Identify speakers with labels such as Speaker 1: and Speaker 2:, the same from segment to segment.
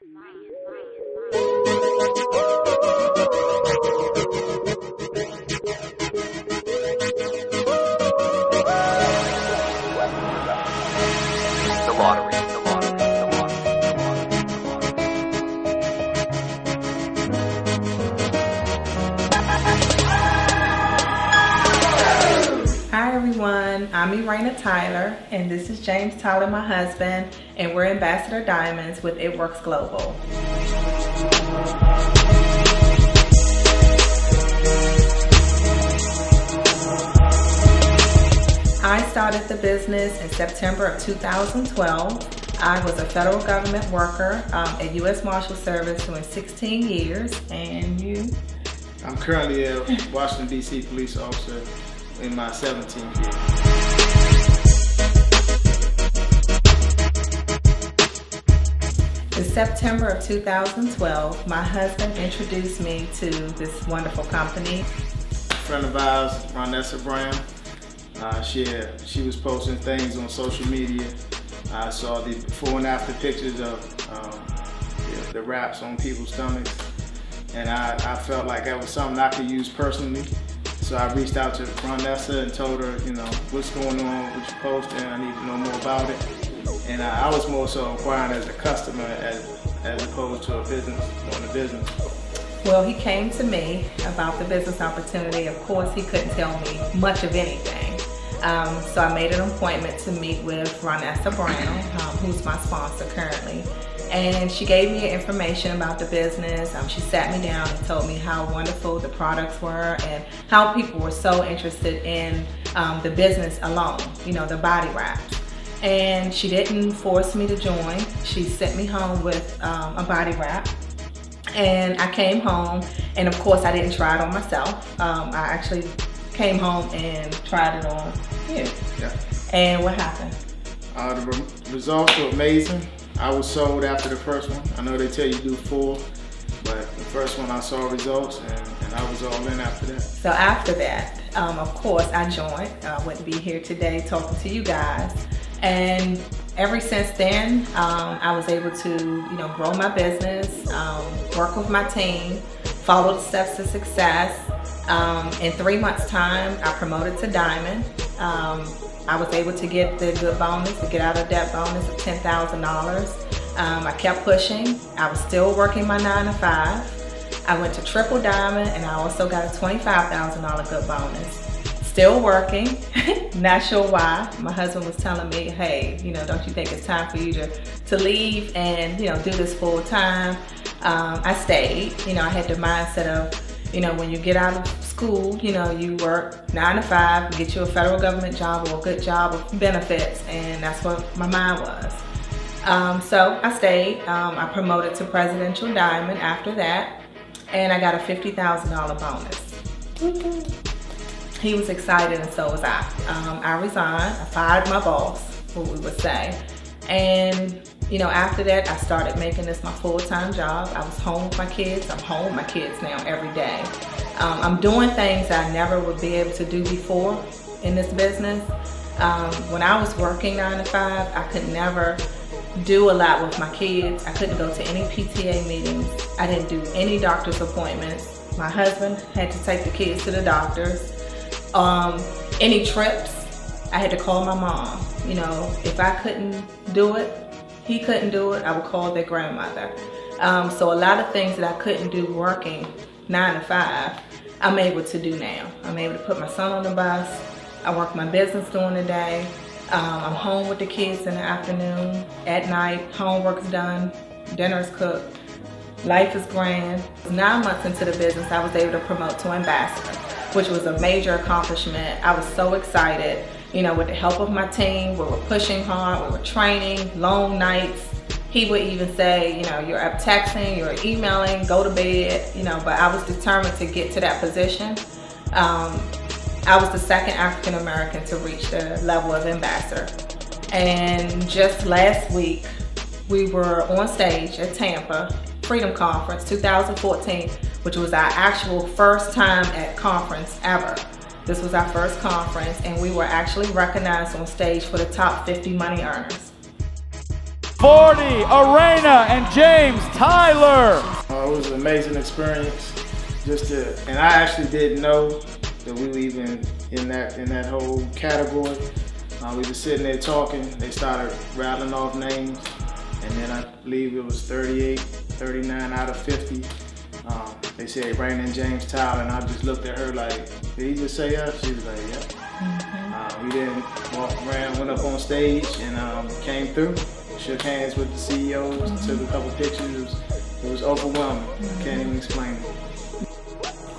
Speaker 1: Hi everyone, I'm Irena Tyler, and this is James Tyler, my husband, and we're Ambassador Diamonds with It Works Global. I started the business in September of 2012. I was a federal government worker at U.S. Marshal Service doing 16 years, and you?
Speaker 2: I'm currently a Washington, D.C. police officer in my 17th year.
Speaker 1: In September of 2012, my husband introduced me to this wonderful company.
Speaker 2: A friend of ours, Ronessa Brown, she was posting things on social media. I saw the before and after pictures of the wraps on people's stomachs, and I felt like that was something I could use personally. So I reached out to Ronessa and told her, what's going on with your posting, I need to know more about it. And I was more so inquiring as a customer as opposed to a business.
Speaker 1: Well, he came to me about the business opportunity. Of course, he couldn't tell me much of anything. So I made an appointment to meet with Ronessa Brown, who's my sponsor currently. And she gave me information about the business. She sat me down and told me how wonderful the products were and how people were so interested in the business alone, the body wraps. And she didn't force me to join. She sent me home with a body wrap. And I came home, and of course I didn't try it on myself. I actually came home and tried it on you.
Speaker 2: Yeah.
Speaker 1: And what happened?
Speaker 2: The results were amazing. I was sold after the first one. I know they tell you do 4, but the first one I saw results, and I was all in after that.
Speaker 1: So after that, of course, I joined. I wouldn't be here today talking to you guys. And ever since then, I was able to, grow my business, work with my team, follow the steps to success. In 3 months' time, I promoted to Diamond. I was able to get the good bonus, the get out of debt bonus of $10,000. I kept pushing. I was still working my 9 to 5. I went to Triple Diamond, and I also got a $25,000 good bonus. Still working, not sure why. My husband was telling me, hey, don't you think it's time for you to leave and, do this full time? I stayed. I had the mindset of, when you get out of school, you work 9 to 5, get you a federal government job or a good job with benefits, and that's what my mind was. So I stayed. I promoted to Presidential Diamond after that, and I got a $50,000 bonus. He was excited, and so was I. I resigned. I fired my boss, what we would say, and after that, I started making this my full-time job. I was home with my kids. I'm home with my kids now every day. I'm doing things I never would be able to do before in this business. When I was working 9 to 5, I could never do a lot with my kids. I couldn't go to any PTA meetings. I didn't do any doctor's appointments. My husband had to take the kids to the doctors. Any trips, I had to call my mom. If I couldn't do it, he couldn't do it, I would call their grandmother. So a lot of things that I couldn't do working 9 to 5, I'm able to do now. I'm able to put my son on the bus. I work my business during the day. I'm home with the kids in the afternoon. At night, homework's done, dinner's cooked. Life is grand. 9 months into the business, I was able to promote to ambassador, which was a major accomplishment. I was so excited. With the help of my team, we were pushing hard, we were training, long nights. He would even say, you're up texting, you're emailing, go to bed, but I was determined to get to that position. I was the second African American to reach the level of ambassador. And just last week, we were on stage at Tampa Freedom Conference 2014, which was our actual first time at conference ever. This was our first conference, and we were actually recognized on stage for the top 50 money earners.
Speaker 3: 40, Arena and James Tyler.
Speaker 2: It was an amazing experience. And I actually didn't know that we were even in that whole category. We were sitting there talking. They started rattling off names, and then I believe it was 38, 39 out of 50. They said Raina and James Tyler, and I just looked at her like, did he just say us? She was like, yep. We then walked around, went up on stage, and came through. Shook hands with the CEOs, took a couple pictures. It was overwhelming. Can't even explain it.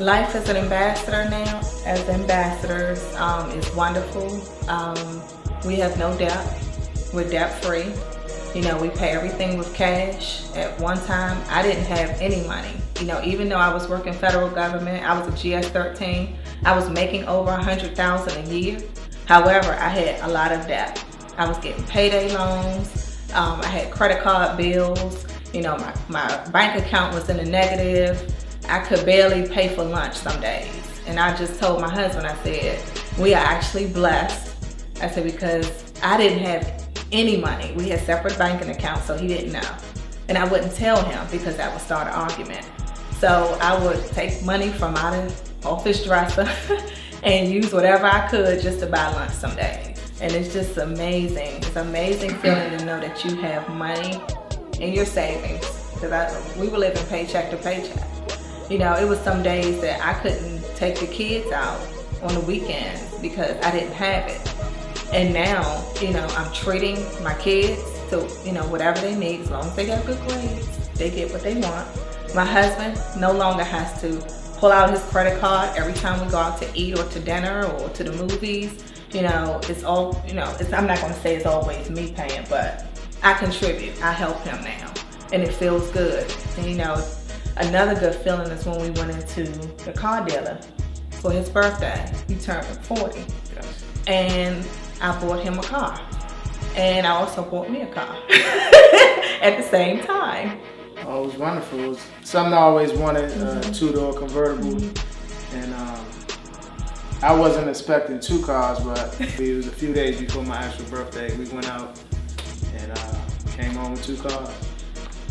Speaker 1: Life as an ambassador now, as ambassadors, is wonderful. We have no debt. We're debt free. You know, we pay everything with cash. At one time, I didn't have any money. You know, even though I was working federal government, I was a GS-13. I was making over $100,000 a year. However, I had a lot of debt. I was getting payday loans. I had credit card bills. You know, my bank account was in the negative. I could barely pay for lunch some days. And I just told my husband, I said, we are actually blessed. I said, because I didn't have any money. We had separate banking accounts, so he didn't know. And I wouldn't tell him because that would start an argument. So I would take money from out of office dresser and use whatever I could just to buy lunch some days. And it's just amazing. It's an amazing feeling to know that you have money in your savings. Because we were living paycheck to paycheck. You know, it was some days that I couldn't take the kids out on the weekends because I didn't have it. And now, you know, I'm treating my kids to, you know, whatever they need, as long as they got good grades, they get what they want. My husband no longer has to pull out his credit card every time we go out to eat or to dinner or to the movies. You know, it's all, you know, I'm not going to say it's always me paying, but I contribute. I help him now, and it feels good. And, you know, another good feeling is when we went into the car dealer for his birthday. He turned 40.
Speaker 2: Yes.
Speaker 1: And I bought him a car. And I also bought me a car at the same time.
Speaker 2: Oh, it was wonderful. It was something I always wanted, a two-door convertible. And I wasn't expecting 2 cars, but it was a few days before my actual birthday. We went out and came home with 2 cars.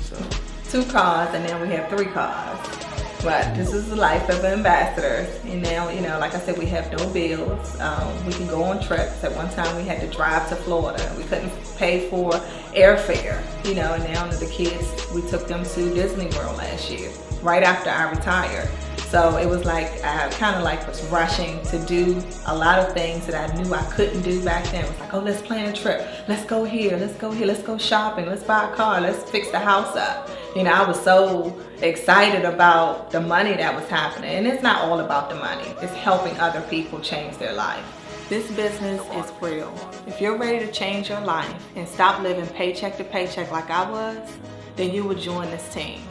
Speaker 2: So
Speaker 1: 2 cars, and then we have 3 cars. But this is the life of ambassadors. And now, you know, like I said, we have no bills. We can go on trips. At one time, we had to drive to Florida. We couldn't pay for airfare, you know, and now the kids, we took them to Disney World last year, right after I retired. So it was like, I kind of like was rushing to do a lot of things that I knew I couldn't do back then. It was like, oh, let's plan a trip. Let's go here, let's go here, let's go shopping, let's buy a car, let's fix the house up. You know, I was so excited about the money that was happening. And it's not all about the money. It's helping other people change their life. This business is real. If you're ready to change your life and stop living paycheck to paycheck like I was, then you would join this team.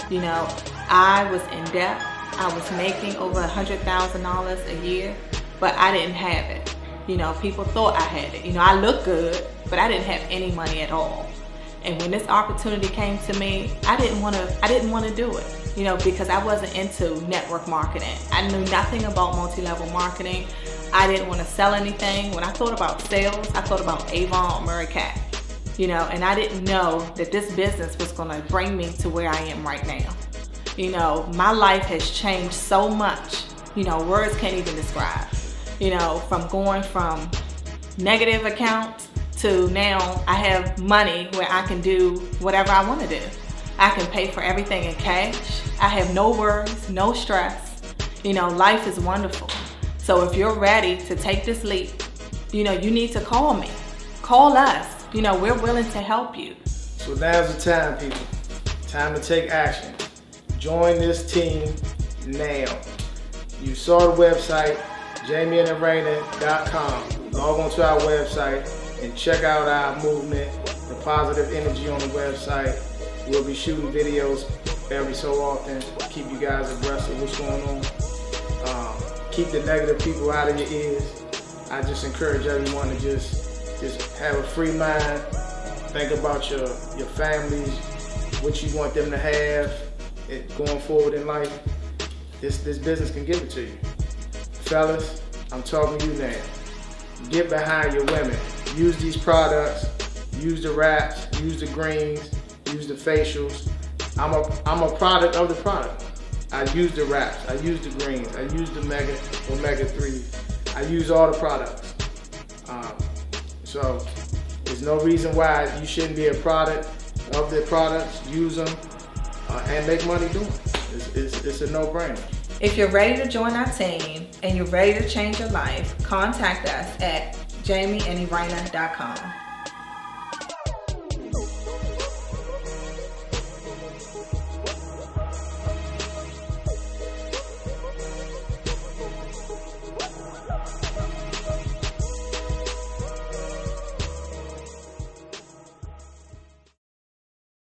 Speaker 1: You know, I was in debt. I was making over $100,000 a year, but I didn't have it. You know, people thought I had it. You know, I looked good, but I didn't have any money at all. And when this opportunity came to me, I didn't want to do it, you know, because I wasn't into network marketing. I knew nothing about multi-level marketing. I didn't want to sell anything. When I thought about sales, I thought about Avon or Murray Cat, you know, and I didn't know that this business was going to bring me to where I am right now. You know, my life has changed so much, you know, words can't even describe, you know, from going from negative accounts to now I have money where I can do whatever I want to do. I can pay for everything in cash. I have no worries, no stress. You know, life is wonderful. So if you're ready to take this leap, you know, you need to call me. Call us. You know, we're willing to help you.
Speaker 2: So now's the time, people. Time to take action. Join this team now. You saw the website, jamieandarena.com. Log on to our website and check out our movement, the positive energy on the website. We'll be shooting videos every so often, keep you guys abreast of what's going on. Keep the negative people out of your ears. I just encourage everyone to just have a free mind. Think about your families, what you want them to have going forward in life. This business can give it to you. Fellas, I'm talking to you now. Get behind your women. Use these products use the wraps, use the greens, use the facials. I'm a product of the product. I use the wraps, I use the greens, I use the omega-3. I use all the products. So there's no reason why you shouldn't be a product of the products, use them, and make money doing it. It's a no-brainer.
Speaker 1: If you're ready to join our team and you're ready to change your life, contact us at jamieandirena.com.